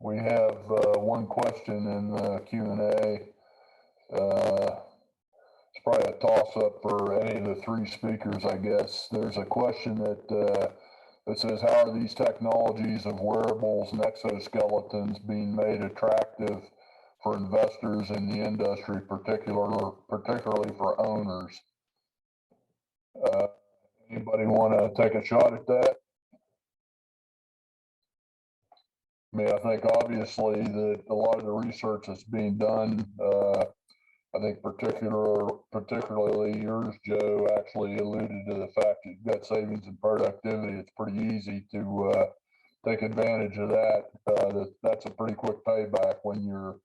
We have one question in the Q&A. It's probably a toss-up for any of the three speakers, I guess. There's a question that says, how are these technologies of wearables and exoskeletons being made attractive for investors in the industry, particularly for owners? Anybody want to take a shot at that? I mean, I think obviously that a lot of the research that's being done, I think particularly yours, Joe, actually alluded to the fact that you've got savings and productivity. It's pretty easy to take advantage of that. That's a pretty quick payback when you're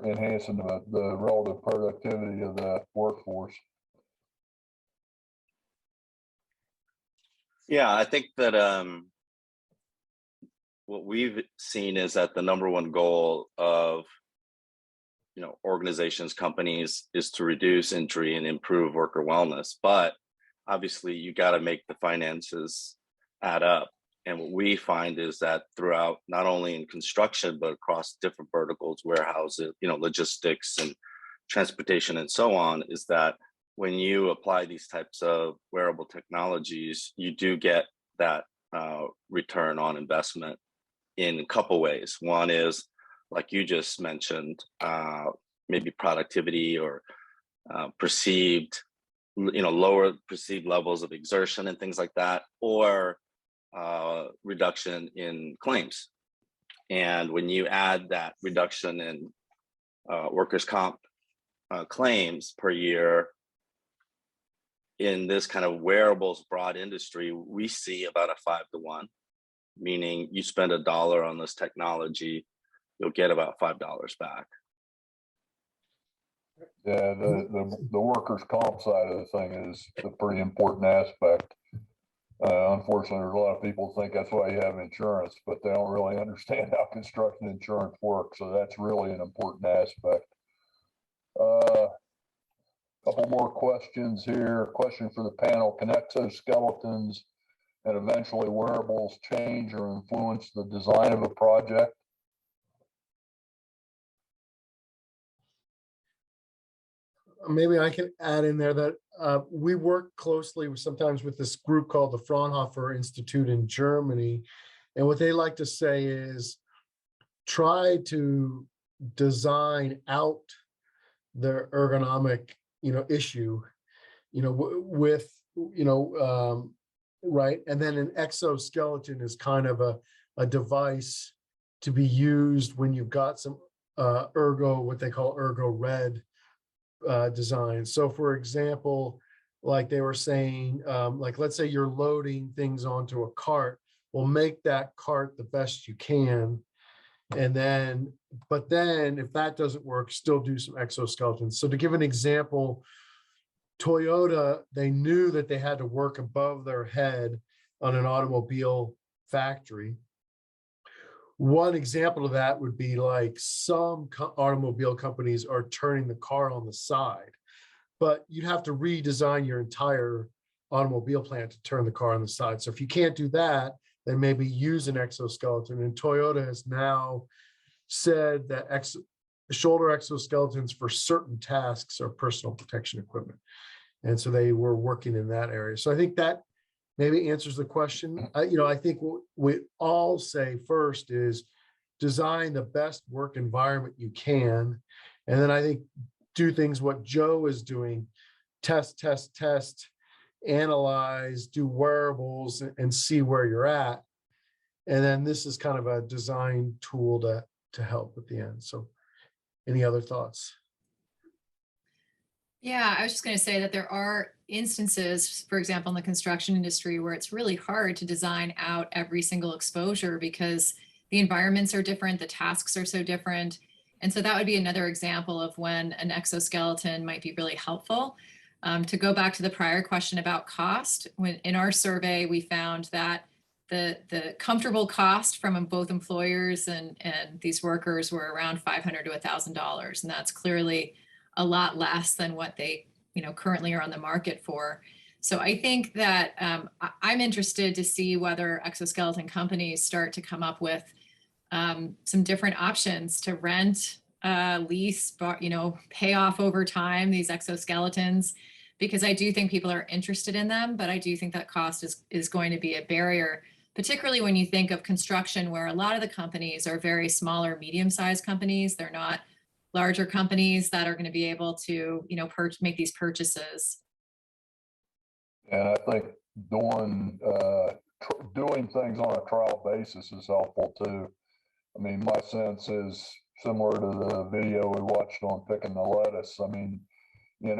enhancing the relative productivity of the workforce. Yeah, I think that what we've seen is that the number one goal of organizations, companies, is to reduce injury and improve worker wellness. But obviously, you got to make the finances add up. And what we find is that throughout, not only in construction, but across different verticals, warehouses, logistics and transportation and so on, is that when you apply these types of wearable technologies, you do get that return on investment in a couple ways. One is, like you just mentioned, maybe productivity or perceived, lower perceived levels of exertion and things like that, or reduction in claims. And when you add that reduction in workers' comp claims per year, in this kind of wearables broad industry, we see about a 5-to-1, meaning you spend $1 on this technology, you'll get about $5 back. Yeah, the workers' comp side of the thing is a pretty important aspect. Unfortunately, there's a lot of people think that's why you have insurance, but they don't really understand how construction insurance works. So that's really an important aspect. Couple more questions here. Question for the panel: can exoskeletons and eventually wearables change or influence the design of a project? Maybe I can add in there that we work closely sometimes with this group called the Fraunhofer Institute in Germany. And what they like to say is try to design out the ergonomic issue, right. And then an exoskeleton is kind of a device to be used when you've got some what they call ergo red design. So for example, like they were saying, like let's say you're loading things onto a cart, well, make that cart the best you can. And then, but then if that doesn't work, still do some exoskeletons. So to give an example, Toyota, they knew that they had to work above their head on an automobile factory. One example of that would be like some automobile companies are turning the car on the side, but you'd have to redesign your entire automobile plant to turn the car on the side. So if you can't do that, then maybe use an exoskeleton. And Toyota has now said that shoulder exoskeletons for certain tasks are personal protection equipment. And so they were working in that area. So I think that maybe answers the question. I think what we all say first is design the best work environment you can. And then I think do things what Joe is doing, test, analyze, do wearables and see where you're at. And then this is kind of a design tool to help at the end. So any other thoughts? Yeah, I was just going to say that there are instances, for example, in the construction industry where it's really hard to design out every single exposure because the environments are different, the tasks are so different. And so that would be another example of when an exoskeleton might be really helpful. To go back to the prior question about cost, in our survey, we found that the comfortable cost from both employers and these workers were around $500 to $1,000. And that's clearly a lot less than what they currently are on the market for. So I think that I'm interested to see whether exoskeleton companies start to come up with some different options to rent, lease, pay off over time these exoskeletons, because I do think people are interested in them, but I do think that cost is going to be a barrier, particularly when you think of construction, where a lot of the companies are very small or medium-sized companies. They're not larger companies that are going to be able to, make these purchases. And I think doing things on a trial basis is helpful too. I mean, my sense is similar to the video we watched on picking the lettuce. I mean, you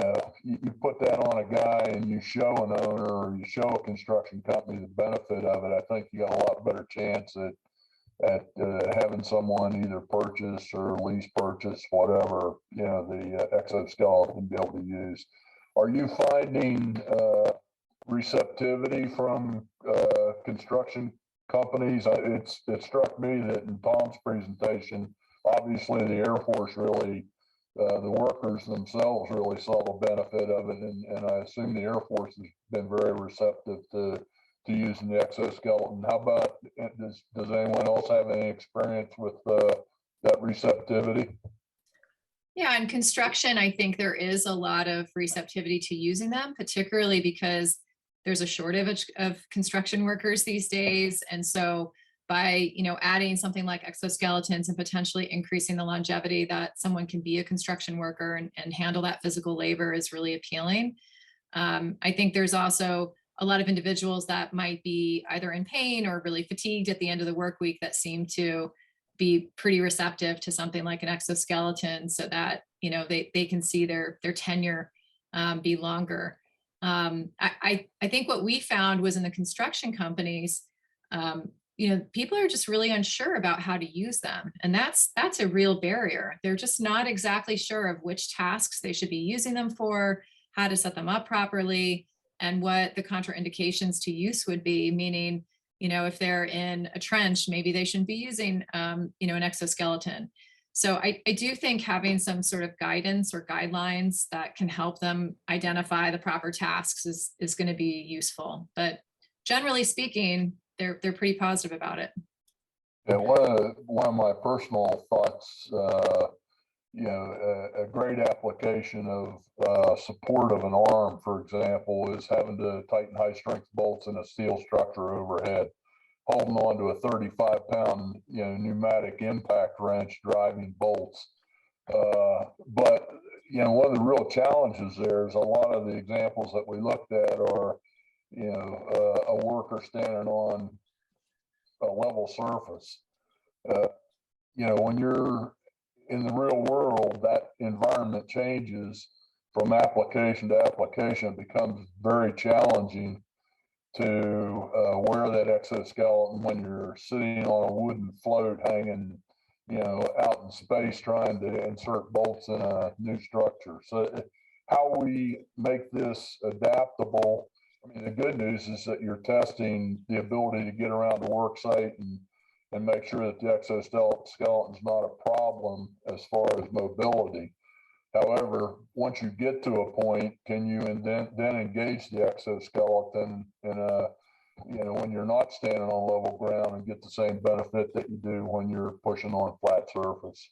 put that on a guy and you show an owner or you show a construction company the benefit of it, I think you got a lot better chance at having someone either purchase or lease purchase, whatever, the exoskeleton be able to use. Are you finding receptivity from construction companies? It struck me that in Tom's presentation, obviously the Air Force really, the workers themselves really saw the benefit of it, and I assume the Air Force has been very receptive to using the exoskeleton. How about, does anyone else have any experience with that receptivity? Yeah, in construction, I think there is a lot of receptivity to using them, particularly because there's a shortage of construction workers these days. And so by, adding something like exoskeletons and potentially increasing the longevity that someone can be a construction worker and handle that physical labor is really appealing. I think there's also a lot of individuals that might be either in pain or really fatigued at the end of the work week that seem to be pretty receptive to something like an exoskeleton, so that they can see their tenure be longer. I think what we found was in the construction companies, people are just really unsure about how to use them, and that's a real barrier. They're just not exactly sure of which tasks they should be using them for, how to set them up properly, and what the contraindications to use would be. Meaning, if they're in a trench, maybe they shouldn't be using, an exoskeleton. So I do think having some sort of guidance or guidelines that can help them identify the proper tasks is going to be useful. But generally speaking, they're pretty positive about it. Yeah, one of my personal thoughts, a great application of support of an arm, for example, is having to tighten high strength bolts in a steel structure overhead, holding on to a 35-pound, pneumatic impact wrench driving bolts. But, one of the real challenges there is a lot of the examples that we looked at are, a worker standing on a level surface. When you're in the real world, that environment changes from application to application. It becomes very challenging to wear that exoskeleton when you're sitting on a wooden float hanging, out in space trying to insert bolts in a new structure. So how we make this adaptable, I mean, the good news is that you're testing the ability to get around the work site and make sure that the exoskeleton is not a problem as far as mobility. However, once you get to a point, can you then engage the exoskeleton in when you're not standing on level ground and get the same benefit that you do when you're pushing on a flat surface?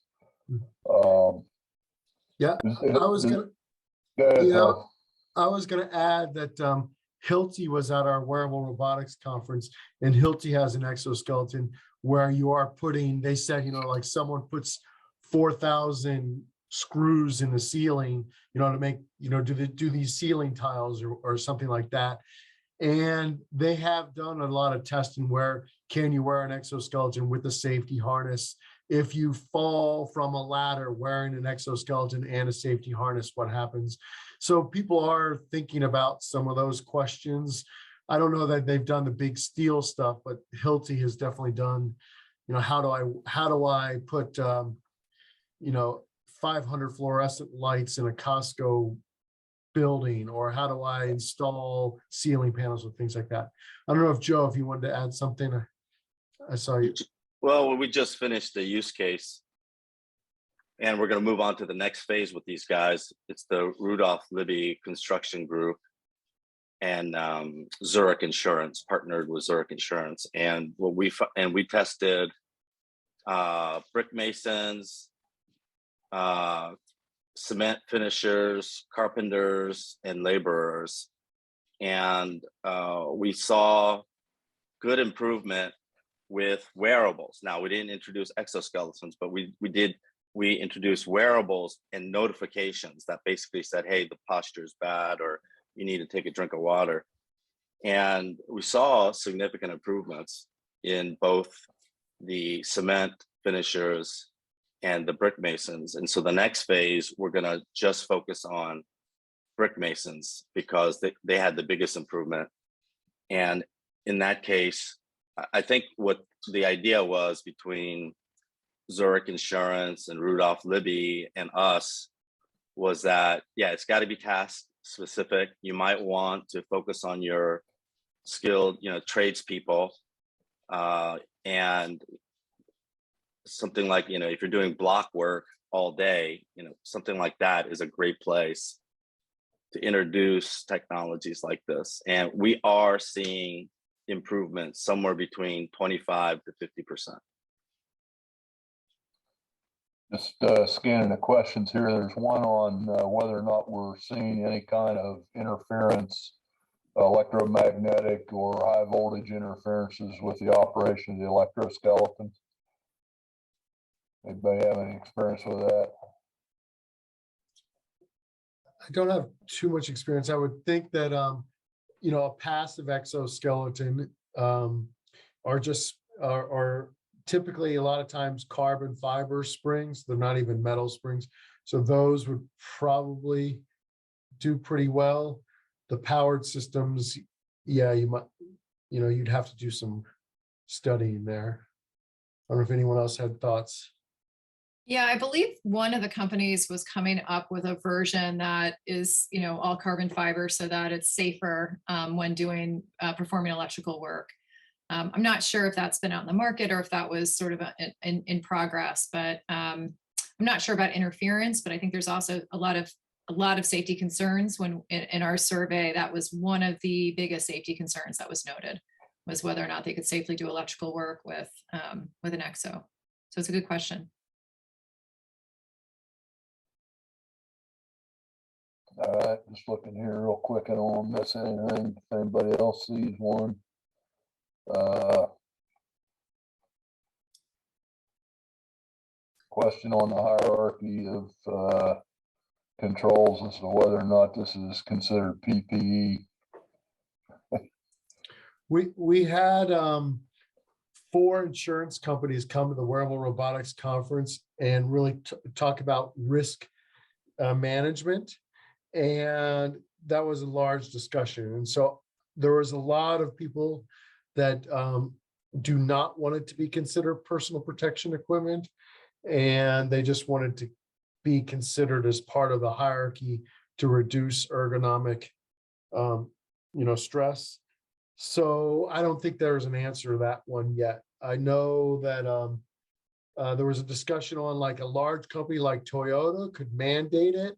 I was gonna add that Hilti was at our wearable robotics conference, and Hilti has an exoskeleton where you are putting, they said, like someone puts 4,000 screws in the ceiling, to make, do these ceiling tiles or something like that. And they have done a lot of testing where can you wear an exoskeleton with a safety harness? If you fall from a ladder wearing an exoskeleton and a safety harness, what happens? So people are thinking about some of those questions. I don't know that they've done the big steel stuff, but Hilti has definitely done, how do I put, 500 fluorescent lights in a Costco building, or how do I install ceiling panels and things like that? I don't know if Joe, if you wanted to add something. I saw you. Well, we just finished the use case, and we're going to move on to the next phase with these guys. It's the Rudolph Libby Construction Group and Zurich Insurance, partnered with Zurich Insurance. And we tested brick masons, cement finishers, carpenters, and laborers. And we saw good improvement with wearables. Now, we didn't introduce exoskeletons, but we introduced wearables and notifications that basically said, hey, the posture is bad, or you need to take a drink of water. And we saw significant improvements in both the cement finishers and the brick masons. And so the next phase, we're gonna just focus on brick masons because they had the biggest improvement. And in that case, I think what the idea was between Zurich Insurance and Rudolph Libby and us was that, yeah, it's got to be task specific. You might want to focus on your skilled, tradespeople, and something like, if you're doing block work all day, something like that is a great place to introduce technologies like this. And we are seeing improvements somewhere between 25 to 50%. Just scanning the questions here. There's one on whether or not we're seeing any kind of interference, electromagnetic or high voltage interferences with the operation of the electroskeletons. Anybody have any experience with that? I don't have too much experience. I would think that, a passive exoskeleton are typically a lot of times carbon fiber springs. They're not even metal springs. So those would probably do pretty well. The powered systems, yeah, you might, you'd have to do some studying there. I don't know if anyone else had thoughts. Yeah, I believe one of the companies was coming up with a version that is, all carbon fiber so that it's safer when performing electrical work. I'm not sure if that's been out in the market or if that was sort of in progress, but I'm not sure about interference, but I think there's also a lot of safety concerns. When in our survey, that was one of the biggest safety concerns that was noted, was whether or not they could safely do electrical work with an exo. So it's a good question. All right, just looking here real quick. I don't want to miss anything. If anybody else sees one. Question on the hierarchy of controls as to whether or not this is considered PPE. We had 4 insurance companies come to the Wearable Robotics Conference and really talk about risk management. And that was a large discussion. And so there was a lot of people that do not want it to be considered personal protection equipment. And they just wanted to be considered as part of the hierarchy to reduce ergonomic, stress. So I don't think there's an answer to that one yet. I know that there was a discussion on like a large company like Toyota could mandate it,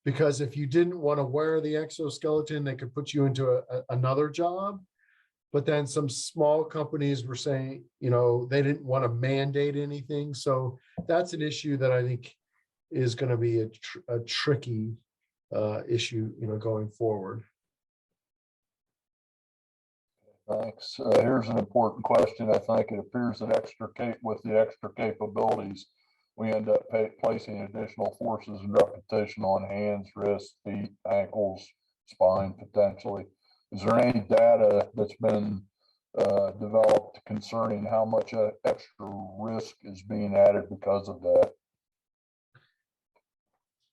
because if you didn't want to wear the exoskeleton, they could put you into another job. But then some small companies were saying, they didn't want to mandate anything. So that's an issue that I think is going to be a tricky issue, going forward. Thanks. Here's an important question. I think it appears that with the extra capabilities, we end up placing additional forces and repetition on hands, wrists, feet, ankles, spine, potentially. Is there any data that's been developed concerning how much extra risk is being added because of that?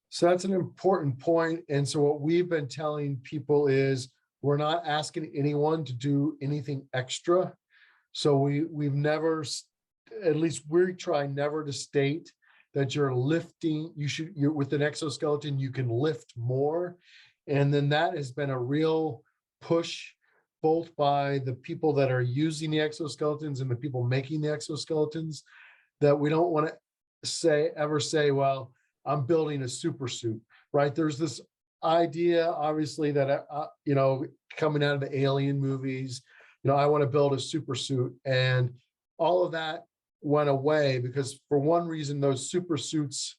So that's an important point. And so what we've been telling people is we're not asking anyone to do anything extra. So we've never, at least we try never to state that you're lifting, you're with an exoskeleton, you can lift more. And then that has been a real push, both by the people that are using the exoskeletons and the people making the exoskeletons, that we don't want to ever say, well, I'm building a super suit, right? There's this idea, obviously, that, coming out of the alien movies, I want to build a super suit, and all of that went away because for one reason, those super suits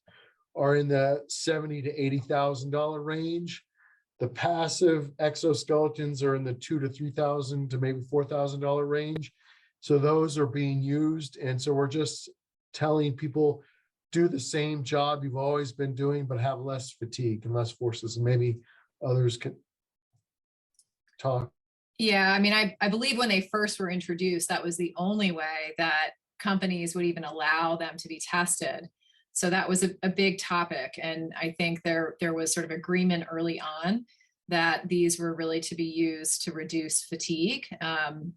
are in the $70,000 to $80,000 range. The passive exoskeletons are in the $2,000 to $3,000 to maybe $4,000 range. So those are being used. And so we're just telling people, do the same job you've always been doing, but have less fatigue and less forces. And maybe others can talk. Yeah, I mean, I believe when they first were introduced, that was the only way that companies would even allow them to be tested. So that was a big topic. And I think there was sort of agreement early on that these were really to be used to reduce fatigue and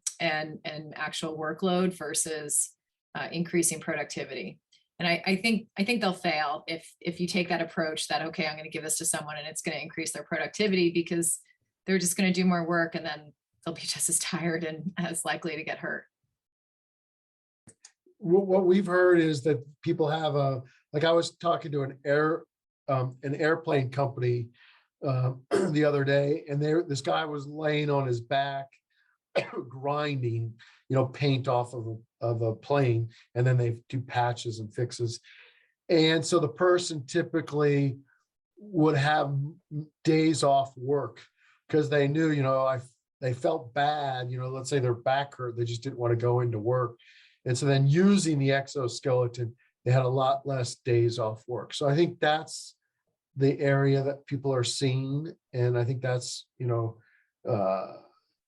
actual workload versus increasing productivity. And I think they'll fail if you take that approach that, okay, I'm going to give this to someone and it's going to increase their productivity, because they're just going to do more work and then they'll be just as tired and as likely to get hurt. What we've heard is that people have like I was talking to an airplane company the other day, and this guy was laying on his back grinding, paint off of a plane, and then they do patches and fixes. And so the person typically would have days off work because they knew, they felt bad, let's say their back hurt, they just didn't want to go into work. And so then using the exoskeleton, they had a lot less days off work. So I think that's the area that people are seeing. And I think that's,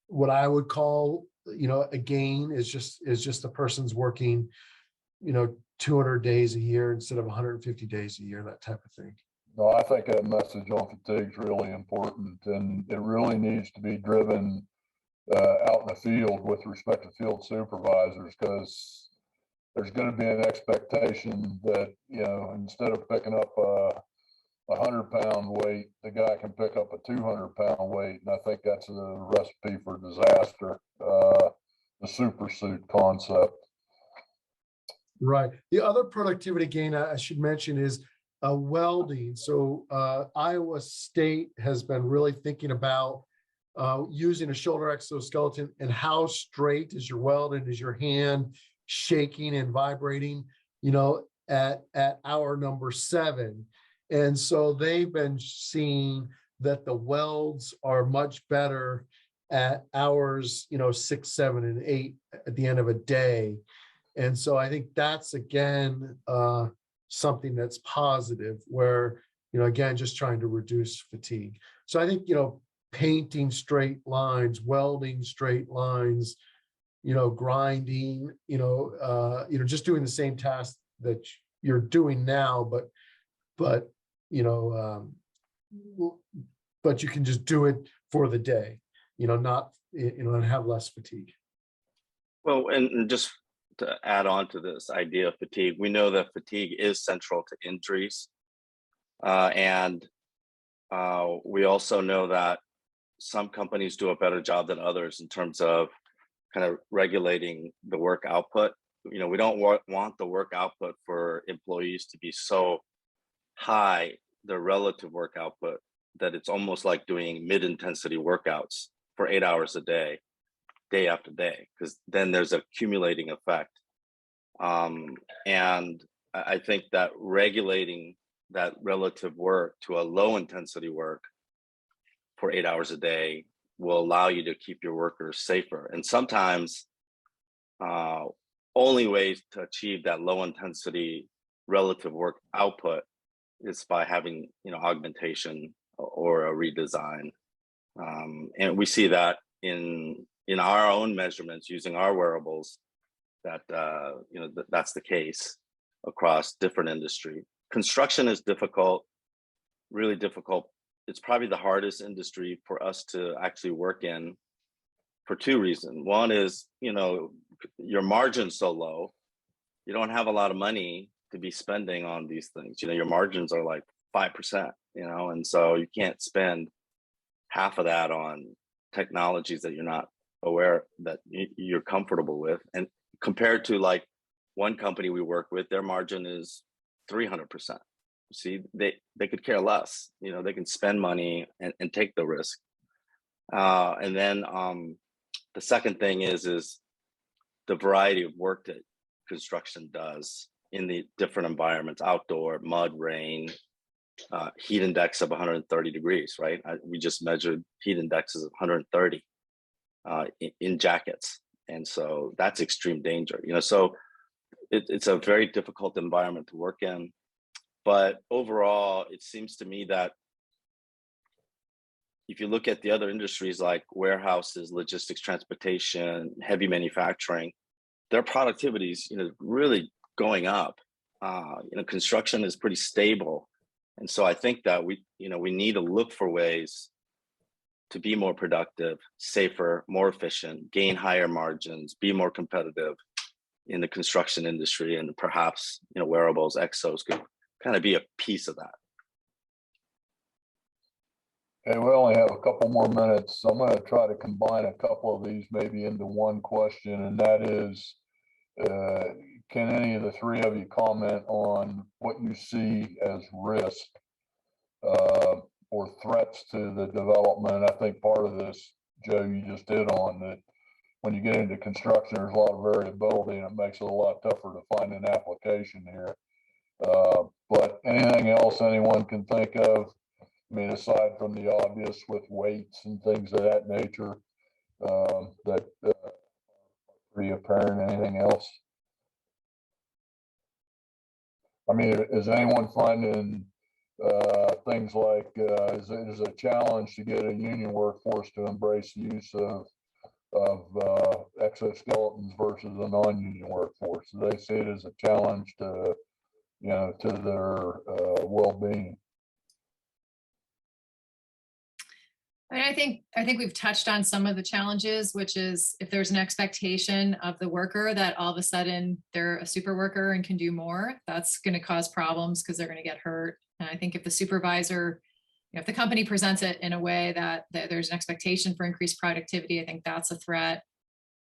what I would call, a gain is just the person's working, 200 days a year instead of 150 days a year, that type of thing. No, I think that message on fatigue is really important, and it really needs to be driven out in the field with respect to field supervisors, because there's going to be an expectation that, instead of picking up a 100-pound weight, the guy can pick up a 200-pound weight. And I think that's a recipe for disaster, the super suit concept. Right. The other productivity gain I should mention is welding. So Iowa State has been really thinking about using a shoulder exoskeleton, and how straight is your weld, and is your hand shaking and vibrating, at hour number 7. And so they've been seeing that the welds are much better at hours, 6, 7, and 8 at the end of a day. And so I think that's, again, something that's positive, where, again, just trying to reduce fatigue. So I think, painting straight lines, welding straight lines, grinding, just doing the same task that you're doing now, but you can just do it for the day, not, and have less fatigue. Well, and just to add on to this idea of fatigue, we know that fatigue is central to injuries. And we also know that some companies do a better job than others in terms of kind of regulating the work output. We don't want the work output for employees to be so high, the relative work output, that it's almost like doing mid-intensity workouts for 8 hours a day, day after day, because then there's an accumulating effect. And I think that regulating that relative work to a low intensity work for 8 hours a day will allow you to keep your workers safer. And sometimes only ways to achieve that low intensity relative work output is by having, augmentation or a redesign. And we see that in our own measurements using our wearables, that that's the case across different industry. Construction is difficult, really difficult. It's probably the hardest industry for us to actually work in for 2 reasons. One is, your margin's so low, you don't have a lot of money to be spending on these things. Your margins are like 5%, and so you can't spend half of that on technologies that you're not aware that you're comfortable with. And compared to like one company we work with, their margin is 300%. See, they could care less. They can spend money and take the risk. And then the second thing is the variety of work that construction does in the different environments, outdoor, mud, rain, heat index of 130 degrees, right? We just measured heat indexes of 130 in jackets. And so that's extreme danger, so it's a very difficult environment to work in. But overall, it seems to me that if you look at the other industries like warehouses, logistics, transportation, heavy manufacturing, their productivity is, really going up. Construction is pretty stable. And so I think that we need to look for ways to be more productive, safer, more efficient, gain higher margins, be more competitive in the construction industry, and perhaps, wearables, exos could kind of be a piece of that. And we only have a couple more minutes, so I'm going to try to combine a couple of these maybe into one question, and that is, can any of the three of you comment on what you see as risk or threats to the development? I think part of this, Joe, you just did on that. When you get into construction, there's a lot of variability, and it makes it a lot tougher to find an application here. But anything else anyone can think of? I mean, aside from the obvious with weights and things of that nature, that pretty apparent. Anything else? I mean, is anyone finding things like is it a challenge to get a union workforce to embrace the use of exoskeletons versus a non-union workforce? Do they see it as a challenge to to their well-being? I mean, I think we've touched on some of the challenges, which is if there's an expectation of the worker that all of a sudden they're a super worker and can do more, that's going to cause problems because they're going to get hurt. And I think if the supervisor, if the company presents it in a way that there's an expectation for increased productivity, I think that's a threat.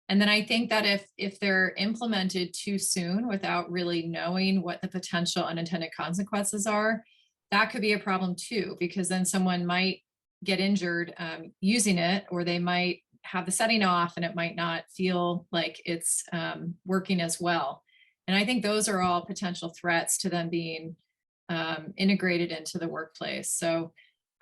And then I think that if they're implemented too soon without really knowing what the potential unintended consequences are, that could be a problem too, because then someone might get injured using it, or they might have the setting off and it might not feel like it's working as well. And I think those are all potential threats to them being integrated into the workplace. So,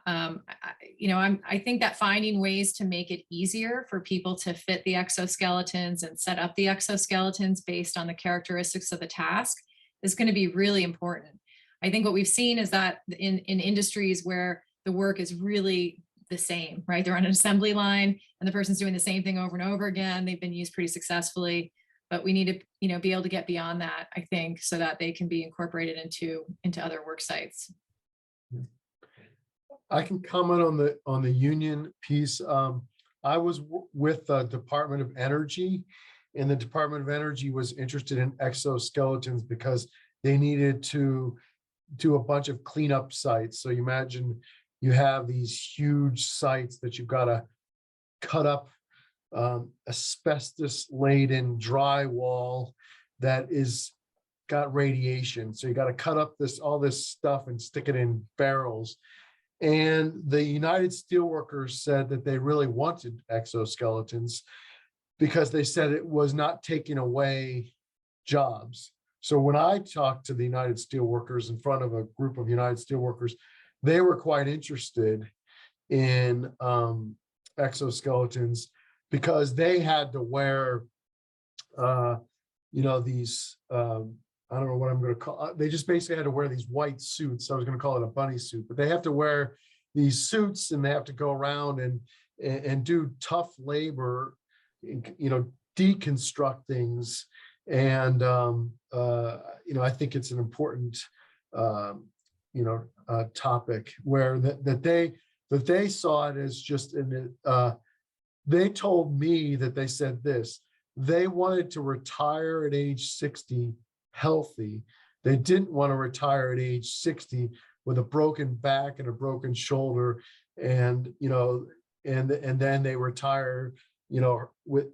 I think that finding ways to make it easier for people to fit the exoskeletons and set up the exoskeletons based on the characteristics of the task is going to be really important. I think what we've seen is that in industries where the work is really the same, right? They're on an assembly line and the person's doing the same thing over and over again. They've been used pretty successfully, but we need to, be able to get beyond that, I think, so that they can be incorporated into other work sites. I can comment on the union piece. I was with the Department of Energy, and the Department of Energy was interested in exoskeletons because they needed to do a bunch of cleanup sites. So you imagine you have these huge sites that you've got to cut up asbestos-laden drywall that is got radiation. So you got to cut up all this stuff and stick it in barrels. And the United Steelworkers said that they really wanted exoskeletons because they said it was not taking away jobs. So when I talked to the United Steelworkers in front of a group of United Steelworkers, they were quite interested in exoskeletons because they had to wear, these, I don't know what I'm going to call, they just basically had to wear these white suits. I was going to call it a bunny suit, but they have to wear these suits and they have to go around and do tough labor, deconstruct things. And, I think it's an important, topic where that they saw it as just they told me that they said this, they wanted to retire at age 60 healthy. They didn't want to retire at age 60 with a broken back and a broken shoulder, and and then they retire, with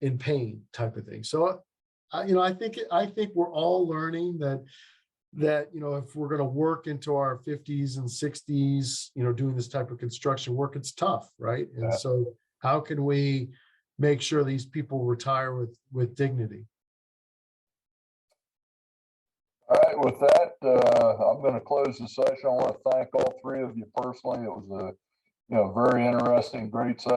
in pain type of thing. So, I think we're all learning that if we're going to work into our 50s and 60s, doing this type of construction work, it's tough, right? And so, how can we make sure these people retire with dignity? All right, with that, I'm going to close the session. I want to thank all three of you personally. It was a very interesting, great session.